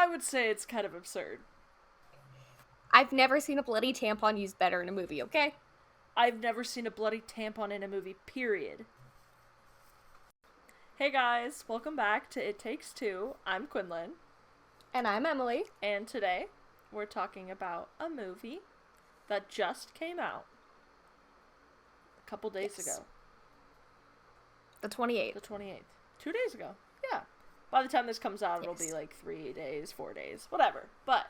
would say it's kind of absurd. I've never seen a bloody tampon used better in a movie, okay? I've never seen a bloody tampon in a movie, period. Hey guys, welcome back to It Takes Two. I'm Quinlan. And I'm Emily. And today, we're talking about a movie that just came out a couple days ago. The 28th. The 28th. 2 days ago. Yeah. By the time this comes out, it'll be like 3 days, 4 days, whatever. But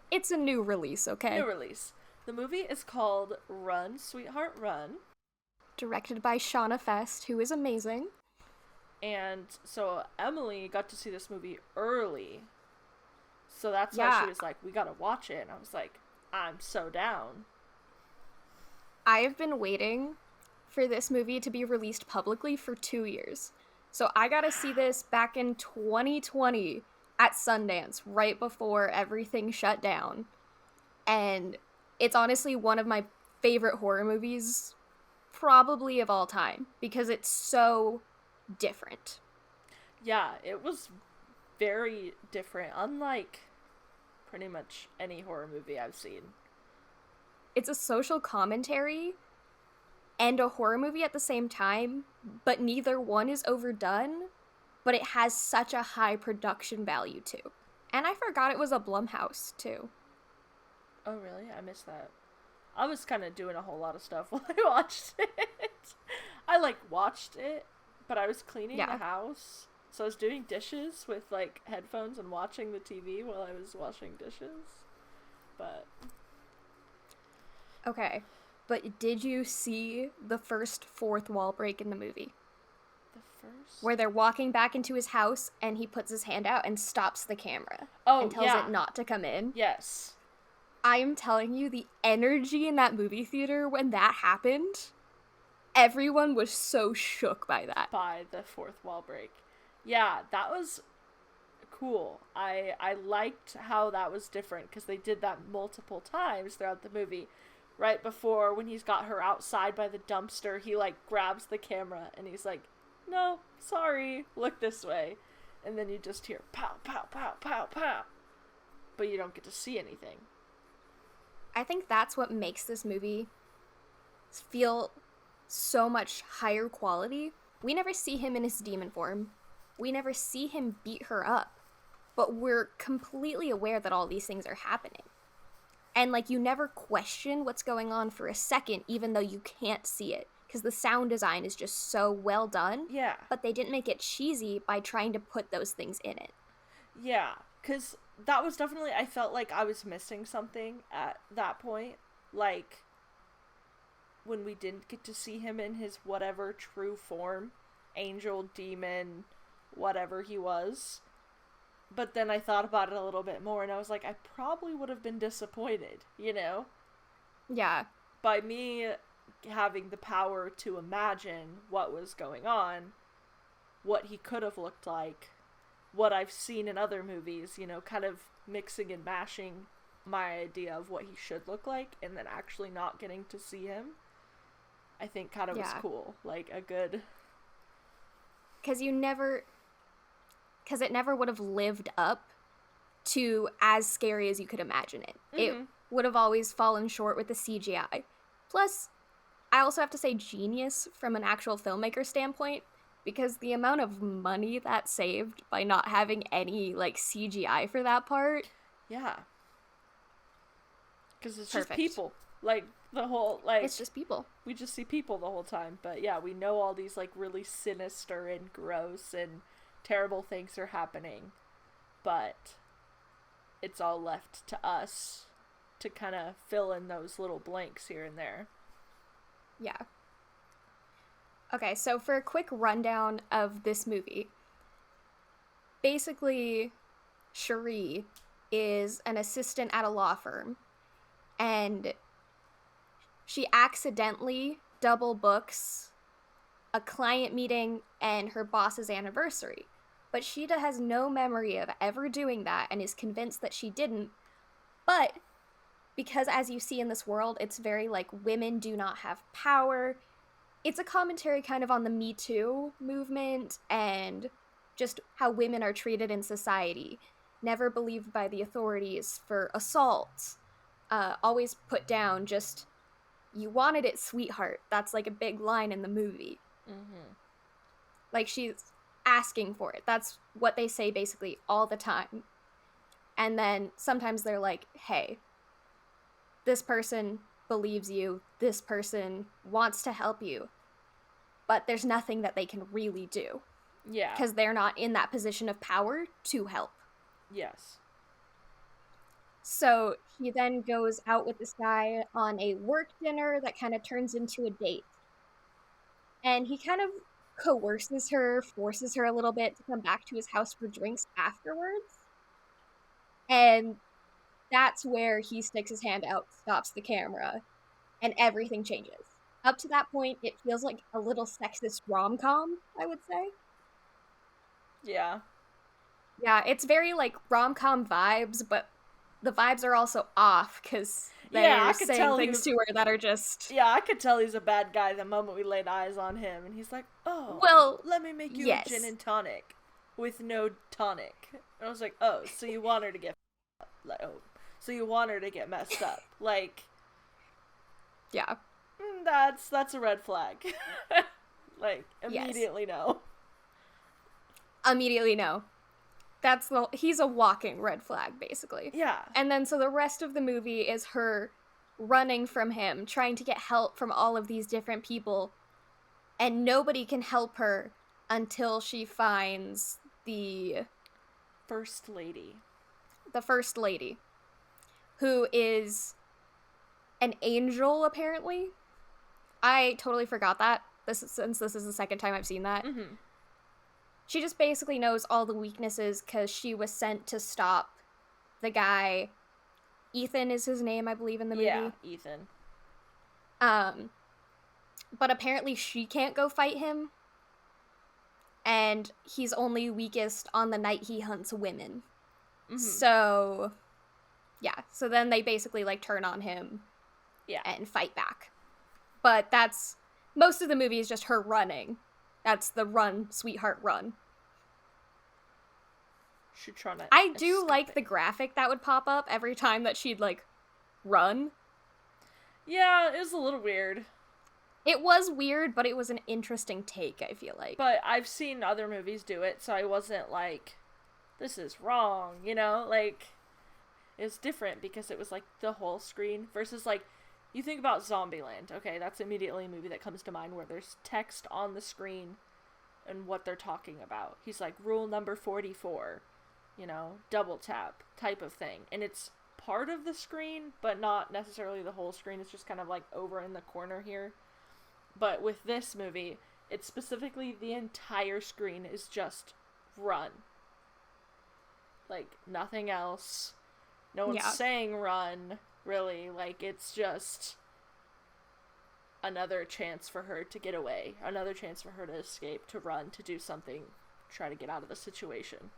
it's a new release, okay? New release. The movie is called Run, Sweetheart, Run. Directed by Shana Feste, who is amazing. And so Emily got to see this movie early. So that's why she was like, we gotta watch it. And I was like, I'm so down. I have been waiting for this movie to be released publicly for 2 years. So I got to see this back in 2020 at Sundance, right before everything shut down. And it's honestly one of my favorite horror movies, probably of all time, because it's so different. Yeah, it was very different, unlike pretty much any horror movie I've seen. It's a social commentary and a horror movie at the same time, but neither one is overdone, but it has such a high production value too. And I forgot it was a Blumhouse too. Oh really? I missed that. I was kind of doing a whole lot of stuff while I watched it. I watched it, but I was cleaning the house. So I was doing dishes with headphones and watching the TV while I was washing dishes. But okay. But did you see the first fourth wall break in the movie? The first? Where they're walking back into his house and he puts his hand out and stops the camera. Oh, and tells it not to come in. Yes. I am telling you, the energy in that movie theater when that happened, everyone was so shook by that. By the fourth wall break. Yeah, that was cool. I liked how that was different because they did that multiple times throughout the movie. Right before, when he's got her outside by the dumpster, he grabs the camera and he's like, no, sorry, look this way. And then you just hear pow, pow, pow, pow, pow. But you don't get to see anything. I think that's what makes this movie feel so much higher quality. We never see him in his demon form. We never see him beat her up. But we're completely aware that all these things are happening. And, you never question what's going on for a second, even though you can't see it. Because the sound design is just so well done. Yeah. But they didn't make it cheesy by trying to put those things in it. Yeah, because that was definitely, I felt like I was missing something at that point. When we didn't get to see him in his whatever true form. Angel, demon, whatever he was. But then I thought about it a little bit more, and I was like, I probably would have been disappointed, you know? Yeah. By me having the power to imagine what was going on, what he could have looked like, what I've seen in other movies, kind of mixing and mashing my idea of what he should look like, and then actually not getting to see him, I think kind of was cool. A good... Because it never would have lived up to as scary as you could imagine it. Mm-hmm. It would have always fallen short with the CGI. Plus, I also have to say genius from an actual filmmaker standpoint, because the amount of money that saved by not having any, CGI for that part. Yeah. Because it's just people. The whole, it's just people. We just see people the whole time. But yeah, we know all these, really sinister and gross and terrible things are happening, but it's all left to us to kind of fill in those little blanks here and there. Yeah. Okay, so for a quick rundown of this movie, basically, Cherie is an assistant at a law firm, and she accidentally double books a client meeting and her boss's anniversary. But she has no memory of ever doing that and is convinced that she didn't. But because, as you see in this world, it's very women do not have power. It's a commentary kind of on the Me Too movement and just how women are treated in society. never believed by the authorities for assault, always put down, just, you wanted it, sweetheart. That's like a big line in the movie. Mm-hmm. Like, she's asking for it. That's what they say basically all the time. And then sometimes they're like, hey, this person believes you, this person wants to help you, but there's nothing that they can really do. Yeah. Because they're not in that position of power to help. Yes. So he then goes out with this guy on a work dinner that kind of turns into a date. And he kind of coerces her, forces her a little bit to come back to his house for drinks afterwards. And that's where he sticks his hand out, stops the camera, and everything changes. Up to that point, it feels like a little sexist rom-com, I would say. Yeah. Yeah, it's very, like, rom-com vibes, but the vibes are also off, because they're saying things to her that are just... Yeah, I could tell he's a bad guy the moment we laid eyes on him, and he's like, oh, well, let me make you a gin and tonic with no tonic. And I was like, oh, so you want her to get like, oh, so you want her to get messed up. Like, yeah. That's a red flag. Like, immediately no. Immediately no. He's a walking red flag, basically. Yeah. And then so the rest of the movie is her running from him, trying to get help from all of these different people, and nobody can help her until she finds the First Lady. The First Lady, who is an angel, apparently. I totally forgot that, since this is the second time I've seen that. Mm-hmm. She just basically knows all the weaknesses because she was sent to stop the guy. Ethan is his name, I believe, in the movie. Yeah, Ethan. But apparently she can't go fight him. And he's only weakest on the night he hunts women. Mm-hmm. So, yeah. So then they basically, like, turn on him. Yeah. And fight back. But that's... Most of the movie is just her running. That's the run, sweetheart, run. I do like the graphic that would pop up every time that she'd, like, run. Yeah, it was a little weird. It was weird, but it was an interesting take, I feel like. But I've seen other movies do it, so I wasn't like, this is wrong, you know? Like, it's different because it was, like, the whole screen versus, like, you think about Zombieland, okay, that's immediately a movie that comes to mind where there's text on the screen and what they're talking about. He's like, rule number 44, you know, double tap type of thing. And it's part of the screen, but not necessarily the whole screen. It's just kind of like over in the corner here. But with this movie, it's specifically the entire screen is just run. Like, nothing else. No one's saying run. Really, like, it's just another chance for her to get away, another chance for her to escape, to run, to do something, try to get out of the situation.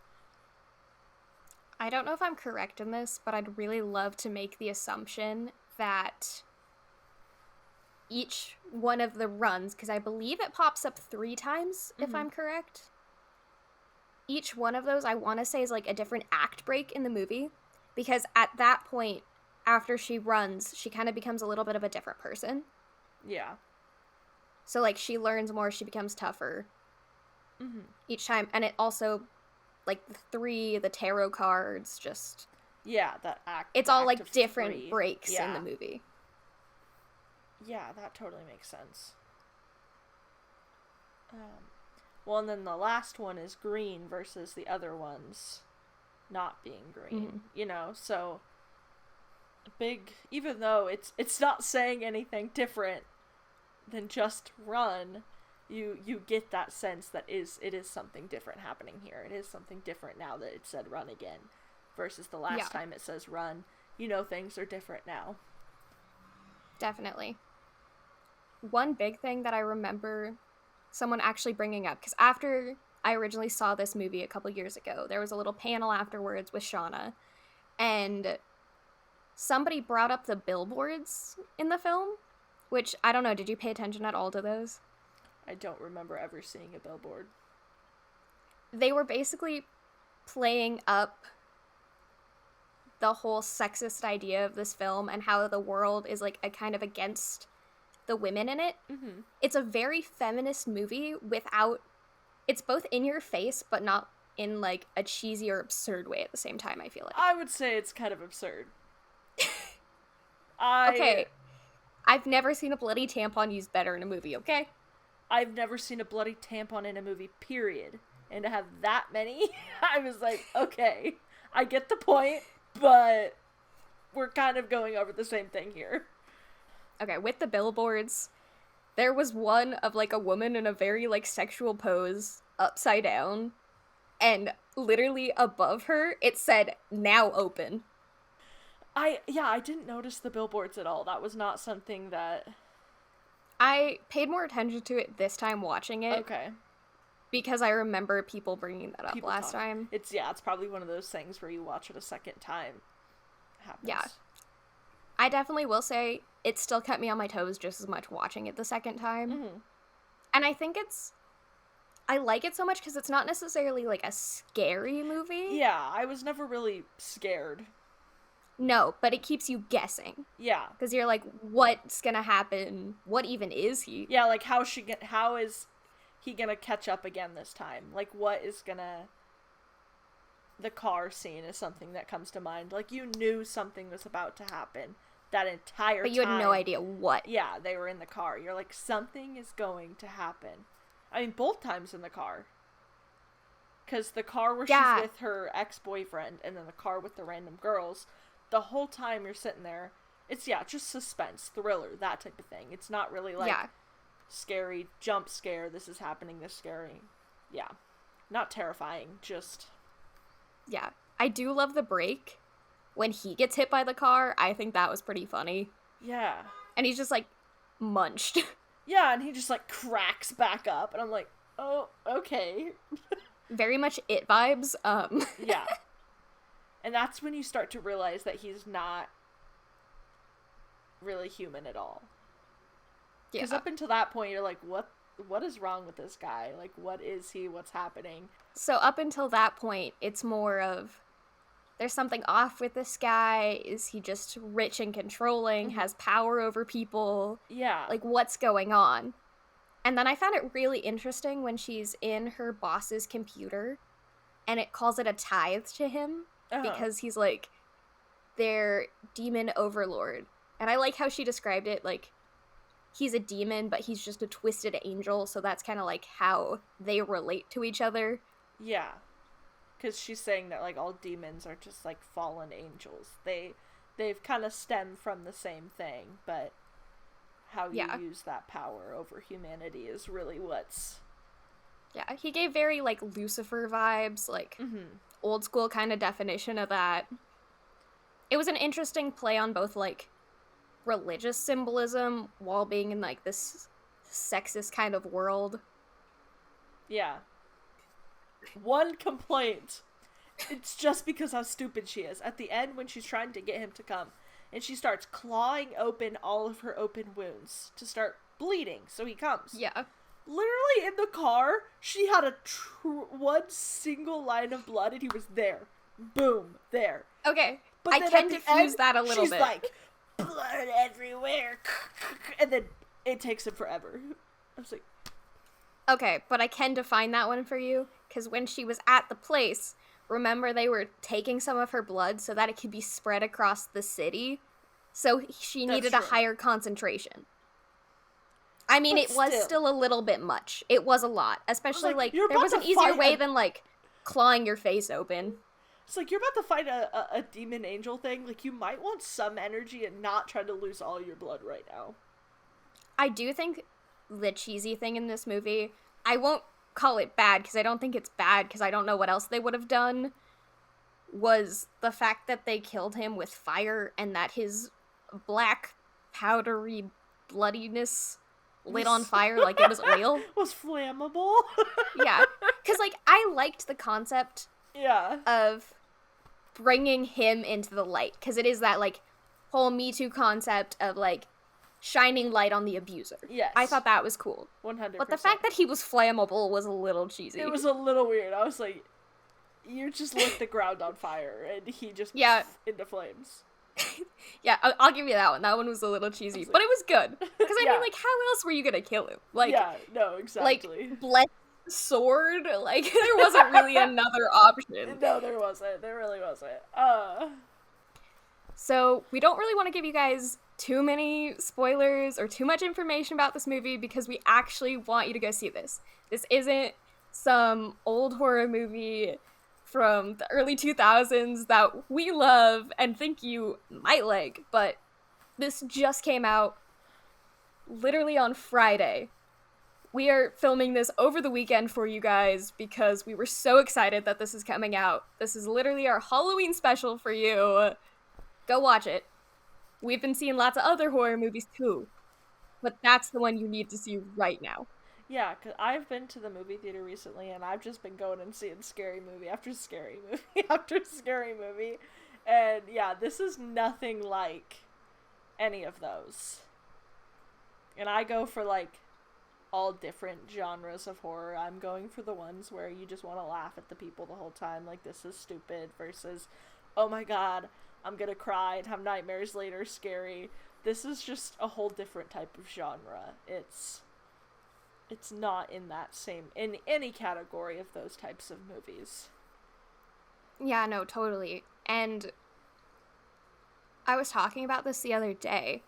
I don't know if I'm correct in this, but I'd really love to make the assumption that each one of the runs, because I believe it pops up 3 times, if I'm correct. Each one of those, I want to say, is like a different act break in the movie, because at that point, after she runs, she kind of becomes a little bit of a different person. Yeah. So, like, she learns more, she becomes tougher. Each time. And it also, like, the tarot cards, just... Yeah, that act. It's all, like, different breaks in the movie. Yeah, that totally makes sense. Well, and then the last one is green versus the other ones not being green, you know, so... Big, even though it's not saying anything different than just run, you get that sense that it is something different happening here. It is something different now that it said run again versus the last time it says run. You know, things are different now. Definitely. One big thing that I remember someone actually bringing up, because after I originally saw this movie a couple years ago, there was a little panel afterwards with Shana, and somebody brought up the billboards in the film, which, I don't know, did you pay attention at all to those? I don't remember ever seeing a billboard. They were basically playing up the whole sexist idea of this film and how the world is like a kind of against the women in it. Mm-hmm. It's a very feminist movie without, it's both in your face, but not in like a cheesy or absurd way at the same time, I feel like. I would say it's kind of absurd. Okay. I've never seen a bloody tampon used better in a movie, okay? I've never seen a bloody tampon in a movie, period. And to have that many, I was like, okay, I get the point, but we're kind of going over the same thing here. Okay, with the billboards, there was one of like a woman in a very like sexual pose, upside down, and literally above her, it said, "Now open." I didn't notice the billboards at all. That was not something that... I paid more attention to it this time watching it. Okay. Because I remember people bringing that up last time. It's probably one of those things where you watch it a second time. Happens. Yeah. I definitely will say it still kept me on my toes just as much watching it the second time. Mm-hmm. And I think I like it so much because it's not necessarily like a scary movie. Yeah, I was never really scared. No, but it keeps you guessing. Yeah. Because you're like, what's gonna happen? What even is he? Yeah, like how is he gonna catch up again this time? Like what is gonna... The car scene is something that comes to mind. Like you knew something was about to happen that entire time. But you had no idea what. Yeah, they were in the car. You're like, something is going to happen. I mean, both times in the car. Because the car where she's with her ex-boyfriend and then the car with the random girls... The whole time you're sitting there, it's, just suspense, thriller, that type of thing. It's not really, like, scary, jump scare, this is happening, this scary. Yeah. Not terrifying, just... Yeah. I do love the break. When he gets hit by the car, I think that was pretty funny. Yeah. And he's just, like, munched. Yeah, and he just, like, cracks back up, and I'm like, oh, okay. Very much It vibes, Yeah. And that's when you start to realize that he's not really human at all. Because up until that point, you're like, what is wrong with this guy? Like, what is he? What's happening? So up until that point, it's more of, there's something off with this guy. Is he just rich and controlling, has power over people? Yeah. Like, what's going on? And then I found it really interesting when she's in her boss's computer, and it calls it a tithe to him. Because he's, like, their demon overlord. And I like how she described it, like, he's a demon, but he's just a twisted angel, so that's kind of, like, how they relate to each other. Yeah. Because she's saying that, like, all demons are just, like, fallen angels. They've kind of stemmed from the same thing, but how you use that power over humanity is really what's... Yeah, he gave very, like, Lucifer vibes, like... old school kind of definition of that. It was an interesting play on both, like, religious symbolism while being in, like, this sexist kind of world. Yeah. One complaint. It's just because how stupid she is. At the end, when she's trying to get him to come, and she starts clawing open all of her open wounds to start bleeding, so he comes. Yeah. Literally in the car, she had one single line of blood and he was there. Boom. There. Okay. But I can diffuse that a little bit. She's like, blood everywhere. And then it takes him forever. I was like... Okay, but I can define that one for you. Because when she was at the place, remember they were taking some of her blood so that it could be spread across the city? So she needed a higher concentration. I mean, it was still a little bit much. It was a lot. Especially, like there was an easier way than, like, clawing your face open. It's like, you're about to fight a demon angel thing. Like, you might want some energy and not try to lose all your blood right now. I do think the cheesy thing in this movie, I won't call it bad, because I don't think it's bad, because I don't know what else they would have done, was the fact that they killed him with fire, and that his black, powdery bloodiness... lit on fire like it was oil. Was flammable. Yeah. Because, like, I liked the concept of bringing him into the light. Because it is that, like, whole Me Too concept of, like, shining light on the abuser. Yes. I thought that was cool. 100%. But the fact that he was flammable was a little cheesy. It was a little weird. I was like, You just lit the ground on fire, and he just into flames. Yeah, I'll give you that one. That one was a little cheesy, but it was good. Because I mean, like, how else were you gonna kill him? Like, yeah, no, exactly. Like, blood, sword. Like, there wasn't really another option. No, there wasn't. There really wasn't. So we don't really want to give you guys too many spoilers or too much information about this movie because we actually want you to go see this. This isn't some old horror movie from the early 2000s that we love and think you might like, but this just came out literally on Friday. We are filming this over the weekend for you guys because we were so excited that this is coming out. This is literally our Halloween special for you. Go watch it. We've been seeing lots of other horror movies too, but that's the one you need to see right now. Yeah, because I've been to the movie theater recently, and I've just been going and seeing scary movie after scary movie after scary movie. And yeah, this is nothing like any of those. And I go for, like, all different genres of horror. I'm going for the ones where you just want to laugh at the people the whole time, like, this is stupid, versus, oh my god, I'm gonna cry and have nightmares later, scary. This is just a whole different type of genre. It's not in that same, in any category of those types of movies. Yeah, no, totally. And I was talking about this the other day,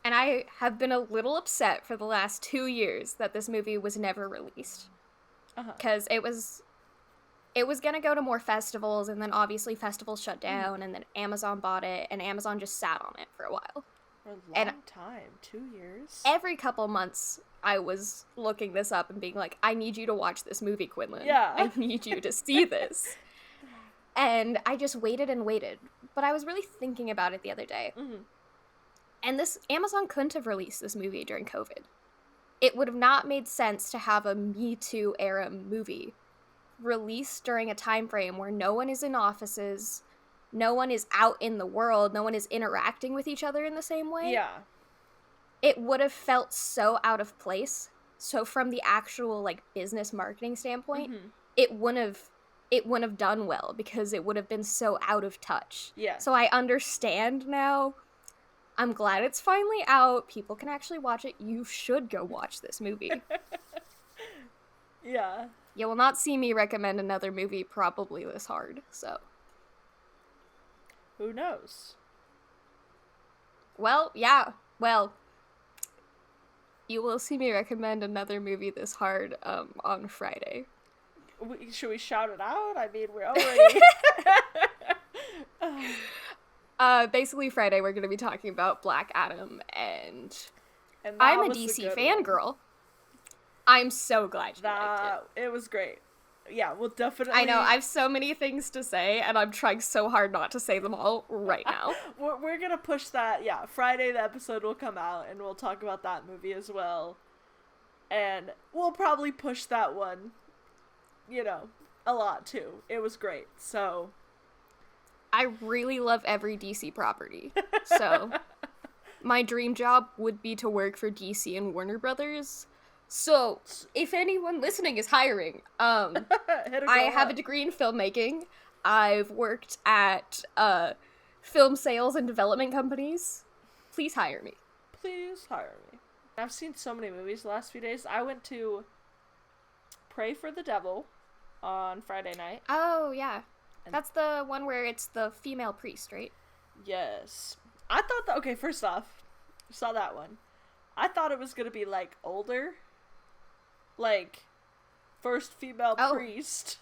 and I have been a little upset for the last 2 years that this movie was never released. Because it was gonna go to more festivals, and then obviously festivals shut down, and then Amazon bought it, and Amazon just sat on it for a while. For a long time. 2 years? Every couple months, I was looking this up and being like, I need you to watch this movie, Quinlan. Yeah. I need you to see this. And I just waited and waited. But I was really thinking about it the other day. Mm-hmm. And Amazon couldn't have released this movie during COVID. It would have not made sense to have a Me Too era movie released during a time frame where no one is in offices, no one is out in the world, no one is interacting with each other in the same way. Yeah. It would have felt so out of place. So from the actual, like, business marketing standpoint, it wouldn't have done well because it would have been so out of touch. Yeah. So I understand now. I'm glad it's finally out. People can actually watch it. You should go watch this movie. Yeah. You will not see me recommend another movie probably this hard, so. Who knows? Well, yeah. Well, you will see me recommend another movie this hard on Friday. Should we shout it out? I mean, we're already... Basically Friday we're going to be talking about Black Adam, and I'm a DC fangirl. I'm so glad you liked it. It was great. Yeah, we'll definitely... I know, I have so many things to say, and I'm trying so hard not to say them all right now. We're gonna push that, yeah. Friday the episode will come out, and we'll talk about that movie as well. And we'll probably push that one, you know, a lot, too. It was great, so... I really love every DC property, so... My dream job would be to work for DC and Warner Brothers. So, if anyone listening is hiring, I have a degree in filmmaking. I've worked at film sales and development companies. Please hire me. Please hire me. I've seen so many movies the last few days. I went to Pray for the Devil on Friday night. Oh, yeah. That's the one where it's the female priest, right? Yes. I thought that... Okay, first off, saw that one. I thought it was going to be, like, older. Like, first female priest.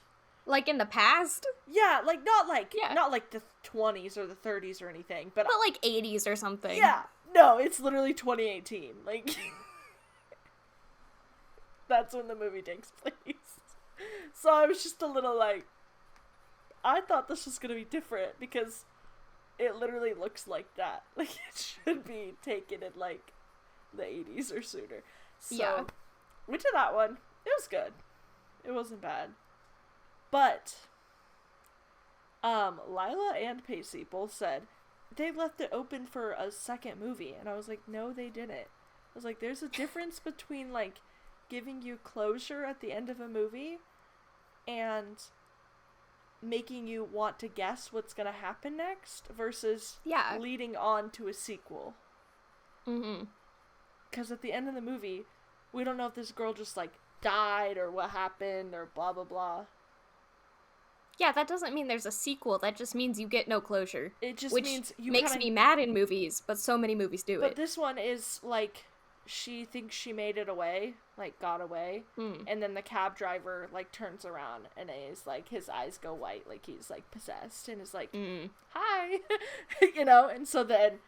Like in the past? Yeah, like, not like the 20s or the 30s or anything, but like 80s or something. Yeah. No, it's literally 2018. Like, that's when the movie takes place. So I was just a little like, I thought this was going to be different because it literally looks like that. Like, it should be taken in, like, the 80s or sooner. So, yeah. Went to that one. It was good. It wasn't bad. But, Lila and Pacey both said they left it open for a second movie. And I was like, no, they didn't. I was like, there's a difference between, like, giving you closure at the end of a movie and making you want to guess what's gonna happen next versus Yeah. leading on to a sequel. Mm-hmm. Because at the end of the movie, we don't know if this girl just, like, died or what happened or blah blah blah. Yeah, that doesn't mean there's a sequel. That just means you get no closure. It just which means you makes kinda... me mad in movies, but so many movies do But it. this one is, like, she thinks she made it away, like, got away, and then the cab driver, like, turns around, and is, like, his eyes go white, like, he's, like, possessed, and is like, hi, you know, and so then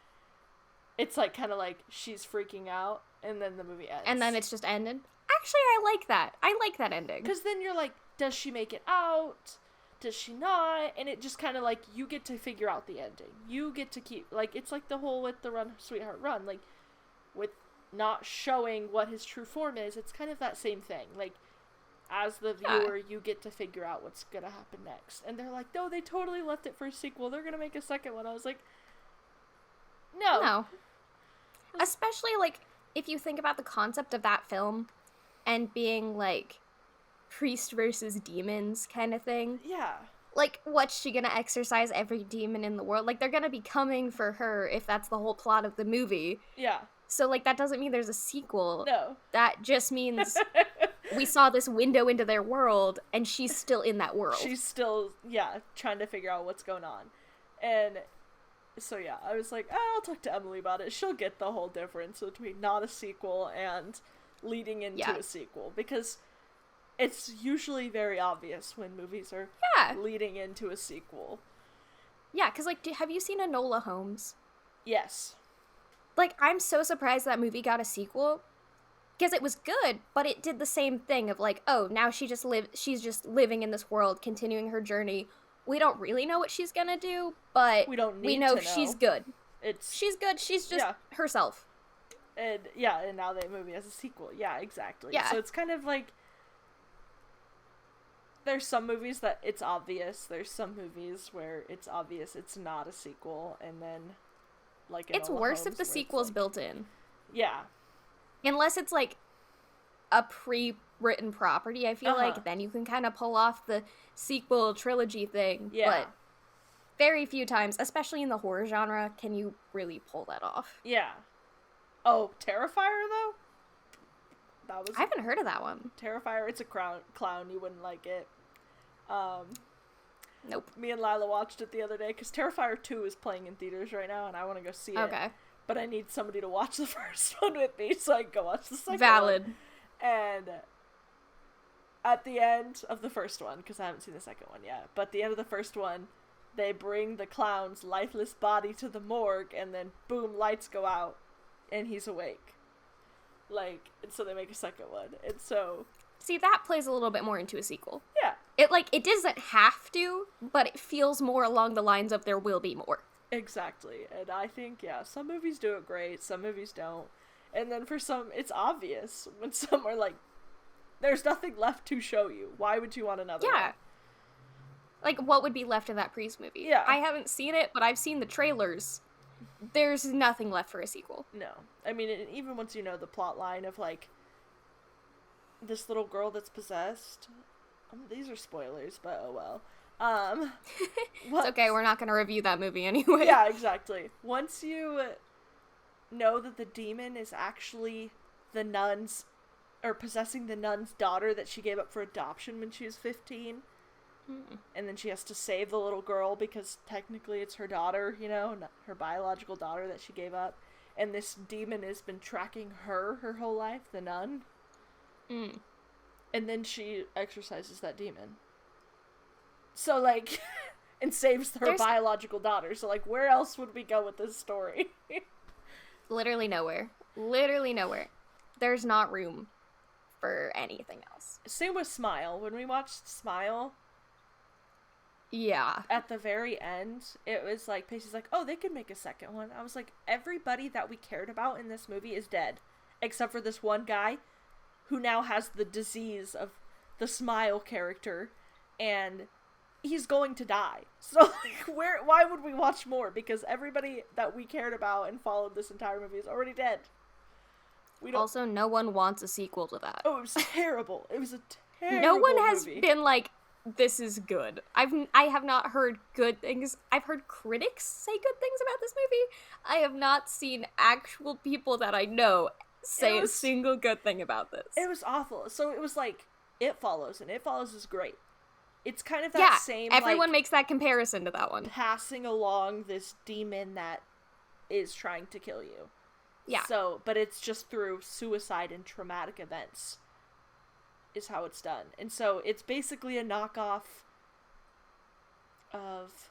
it's, like, kind of like, she's freaking out, and then the movie ends. And then it's just ended. Actually, I like that. I like that ending. Because then you're like, does she make it out? Does she not? And it just kind of, like, you get to figure out the ending. You get to keep, like, it's like the whole with the Run, Sweetheart, Run, like, with not showing what his true form is, it's kind of that same thing. Like, as the viewer, you get to figure out what's gonna happen next. And they're like, no, they totally left it for a sequel. They're gonna make a second one. I was like, no. Especially, like, if you think about the concept of that film and being, like, priest versus demons kind of thing. Yeah. Like, what's she gonna exorcise every demon in the world? Like, they're gonna be coming for her if that's the whole plot of the movie. Yeah. So, like, that doesn't mean there's a sequel. No. That just means we saw this window into their world, and she's still in that world. She's still, trying to figure out what's going on. And so, yeah, I was like, I'll talk to Emily about it. She'll get the whole difference between not a sequel and leading into a sequel. Because it's usually very obvious when movies are leading into a sequel. Yeah, because, like, have you seen Enola Holmes? Yes. Like, I'm so surprised that movie got a sequel, because it was good, but it did the same thing of, like, oh, now she's just living in this world, continuing her journey. We don't really know what she's gonna do, but we know she's good. She's good, she's just herself. And now the movie has a sequel. Yeah, exactly. Yeah. So it's kind of like, there's some movies that it's obvious, there's some movies where it's obvious it's not a sequel, and then, like, it's worse if the sequel's like, built in. Yeah. Unless it's, like, a pre-written property, I feel like, then you can kind of pull off the sequel trilogy thing. Yeah. But very few times, especially in the horror genre, can you really pull that off. Yeah. Oh, Terrifier, though? I haven't heard of that one. Terrifier, it's a clown, you wouldn't like it. Nope. Me and Lila watched it the other day, because Terrifier 2 is playing in theaters right now, and I want to go see it. Okay. But I need somebody to watch the first one with me, so I can go watch the second Valid. one. And at the end of the first one, because I haven't seen the second one yet, but at the end of the first one, they bring the clown's lifeless body to the morgue, and then boom, lights go out, and he's awake. Like, and so they make a second one, and so... See, that plays a little bit more into a sequel. Yeah. It doesn't have to, but it feels more along the lines of there will be more. Exactly, and I think, some movies do it great, some movies don't. And then for some, it's obvious when some are like, there's nothing left to show you. Why would you want another one? Like, what would be left of that Priest movie? Yeah. I haven't seen it, but I've seen the trailers. There's nothing left for a sequel. No. I mean, even once you know the plot line of, like, this little girl that's possessed. These are spoilers, but oh well. It's okay, we're not going to review that movie anyway. Yeah, exactly. Once you know that the demon is actually the nun's, or possessing the nun's daughter that she gave up for adoption when she was 15, and then she has to save the little girl because technically it's her daughter, you know, not her biological daughter that she gave up, and this demon has been tracking her whole life, the nun. And then she exorcises that demon. So, like, and saves her biological daughter. So, like, where else would we go with this story? Literally nowhere. Literally nowhere. There's not room for anything else. Same with Smile. When we watched Smile... Yeah. At the very end, it was like, Pacey's like, oh, they could make a second one. I was like, everybody that we cared about in this movie is dead. Except for this one guy who now has the disease of the Smile character. And he's going to die. So, like, why would we watch more? Because everybody that we cared about and followed this entire movie is already dead. Also, no one wants a sequel to that. Oh, it was terrible. It was a terrible No one has movie. been like, this is good. I have not heard good things. I've heard critics say good things about this movie. I have not seen actual people that I know say a single good thing about this. It was awful. So it was like It Follows, and It Follows is great. It's kind of that same, everyone makes that comparison to that one. Passing along this demon that is trying to kill you. Yeah. So, but it's just through suicide and traumatic events is how it's done. And so it's basically a knockoff of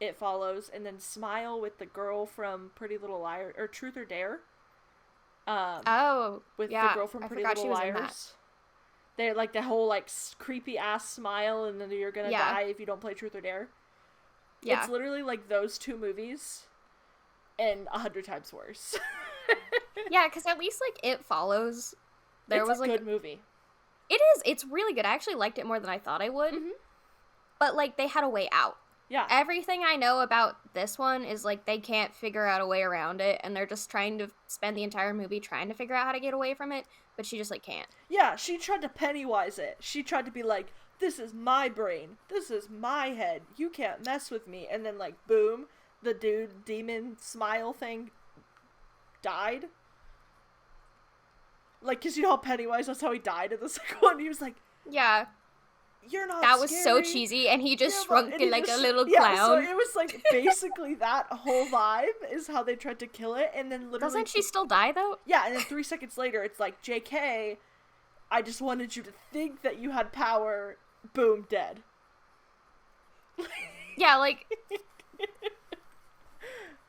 It Follows, and then Smile with the girl from Pretty Little Liars, or Truth or Dare. With the girl from Pretty Little Liars. They're like the whole like creepy ass smile, and then you're gonna die if you don't play Truth or Dare. Yeah. It's literally like those two movies and 100 times worse. Yeah, because at least like It Follows, it's a good movie. It is. It's really good. I actually liked it more than I thought I would. Mm-hmm. But like they had a way out. Yeah. Everything I know about this one is like they can't figure out a way around it, and they're just trying to spend the entire movie trying to figure out how to get away from it, but she just like can't. Yeah, she tried to Pennywise it. She tried to be like, this is my brain. This is my head. You can't mess with me. And then like boom, the demon smile thing died. Like, cause you know how Pennywise, that's how he died in the second one. He was like, yeah. You're not That was scary. so cheesy, and he just shrunk in like a little clown. Yeah, so it was like basically that whole vibe is how they tried to kill it, and then literally... Doesn't she still die, though? Yeah, and then 3 seconds later, it's like, JK, I just wanted you to think that you had power, boom, dead. Yeah, like...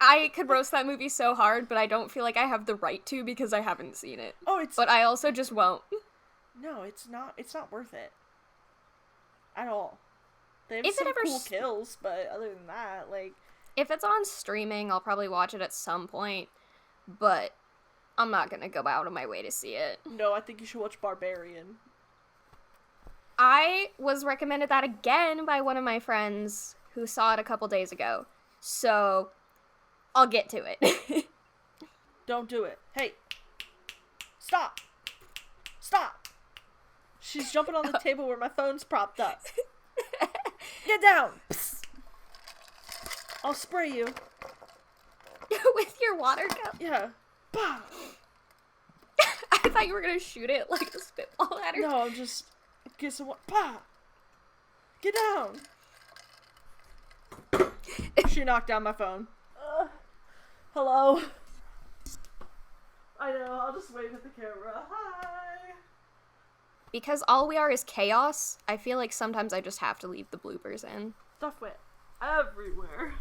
I could roast that movie so hard, but I don't feel like I have the right to because I haven't seen it. Oh, it's... But I also just won't. No, it's not worth it. At all. They have some cool kills, but other than that, like... If it's on streaming, I'll probably watch it at some point, but I'm not gonna go out of my way to see it. No, I think you should watch Barbarian. I was recommended that again by one of my friends who saw it a couple days ago, so I'll get to it. Don't do it. Hey! Stop! Stop! She's jumping on the table where my phone's propped up. Get down! Psst. I'll spray you. With your water cup? Yeah. Bah! I thought you were gonna shoot it like a spitball at her. No, I'm just... Get some water. Bah! Get down! She knocked down my phone. Hello? I know, I'll just wave at the camera. Hi! Because all we are is chaos, I feel like sometimes I just have to leave the bloopers in. Stuff went everywhere.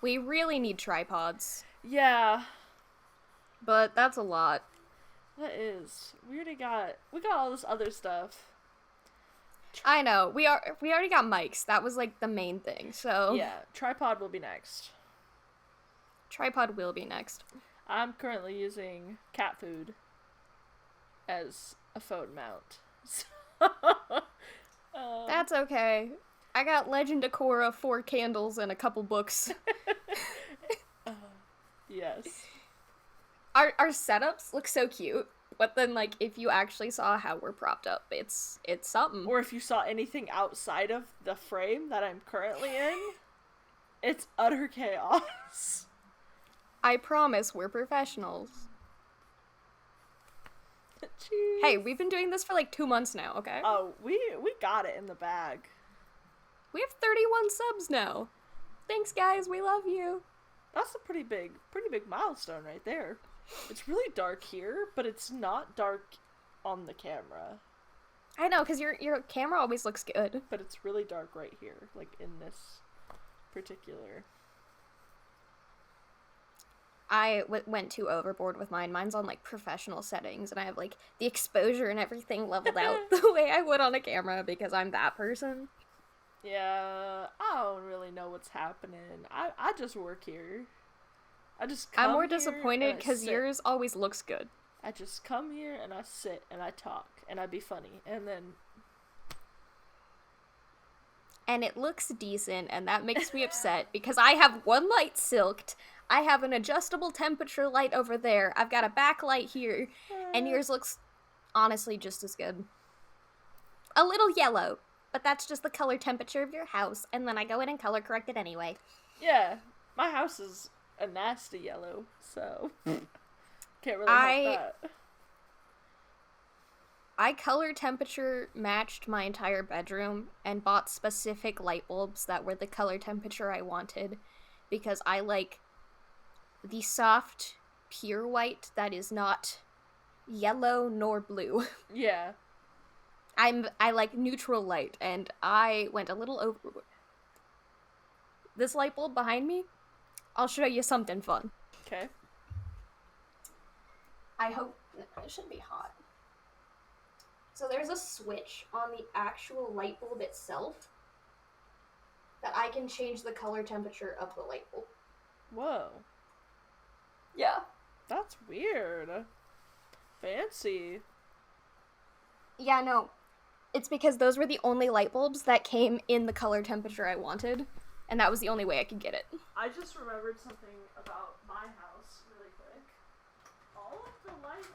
We really need tripods. Yeah. But that's a lot. That is. We got all this other stuff. I know. We already got mics. That was like the main thing, so... Yeah, tripod will be next. Tripod will be next. I'm currently using cat food as a phone mount. That's okay. I got Legend of Korra, 4 candles, and a couple books. Yes. Our setups look so cute, but then like if you actually saw how we're propped up, it's something. Or if you saw anything outside of the frame that I'm currently in, it's utter chaos. I promise we're professionals. Jeez. Hey, we've been doing this for like 2 months now, okay? Oh, we got it in the bag. We have 31 subs now. Thanks, guys. We love you. That's a pretty big milestone right there. It's really dark here, but it's not dark on the camera. I know, because your camera always looks good. But it's really dark right here, like in this particular. I went too overboard with mine. Mine's on like professional settings, and I have like the exposure and everything leveled out the way I would on a camera because I'm that person. Yeah, I don't really know what's happening. I just work here. I just come I'm more here disappointed because yours always looks good. I just come here and I sit and I talk and I be funny and then... And it looks decent, and that makes me upset because I have one light silked, I have an adjustable temperature light over there, I've got a backlight here, and yours looks honestly just as good. A little yellow, but that's just the color temperature of your house, and then I go in and color correct it anyway. Yeah, my house is a nasty yellow, so can't really help that. I color temperature matched my entire bedroom and bought specific light bulbs that were the color temperature I wanted because I like the soft, pure white that is not yellow nor blue. Yeah. I like neutral light, and I went a little overboard. This light bulb behind me, I'll show you something fun. Okay. I hope it should be hot. So there's a switch on the actual light bulb itself that I can change the color temperature of the light bulb. Whoa. Yeah. That's weird. Fancy. Yeah, no. It's because those were the only light bulbs that came in the color temperature I wanted, and that was the only way I could get it. I just remembered something about my house really quick. All of the lights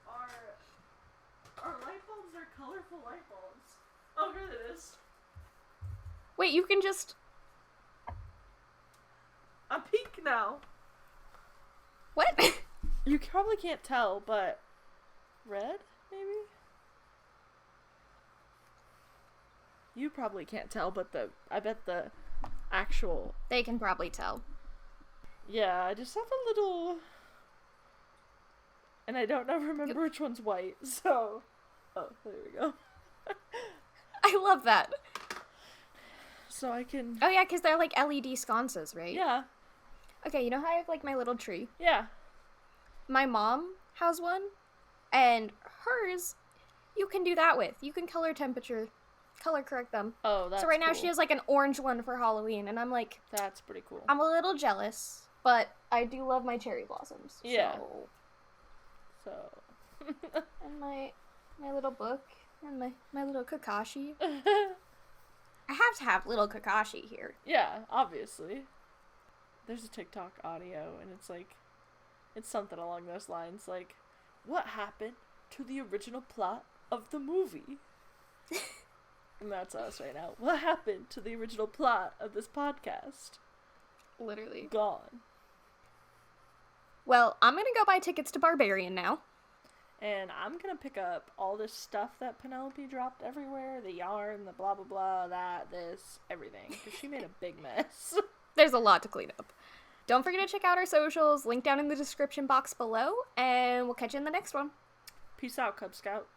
are light bulbs. They're colorful light bulbs. Oh, here it is. Wait, you can just... I'm pink now. What? You probably can't tell, but red, maybe? You probably can't tell, but I bet the actual... They can probably tell. Yeah, I just have a little... And I don't remember which one's white, so... Oh, there we go. I love that. So I can... Oh yeah, because they're like LED sconces, right? Yeah. Okay, you know how I have like my little tree? Yeah. My mom has one, and hers, you can do that with. You can color correct them. Oh, that's So right now cool. she has like an orange one for Halloween, and I'm like... That's pretty cool. I'm a little jealous, but I do love my cherry blossoms. Yeah. So... And my little book, and my little Kakashi. I have to have little Kakashi here. Yeah, obviously. There's a TikTok audio, and it's something along those lines, like, what happened to the original plot of the movie? And that's us right now. What happened to the original plot of this podcast? Literally. Gone. Well, I'm gonna go buy tickets to Barbarian now. And I'm gonna pick up all this stuff that Penelope dropped everywhere. The yarn, the blah blah blah, this, everything. Because she made a big mess. There's a lot to clean up. Don't forget to check out our socials, link down in the description box below, and we'll catch you in the next one. Peace out, Cub Scout.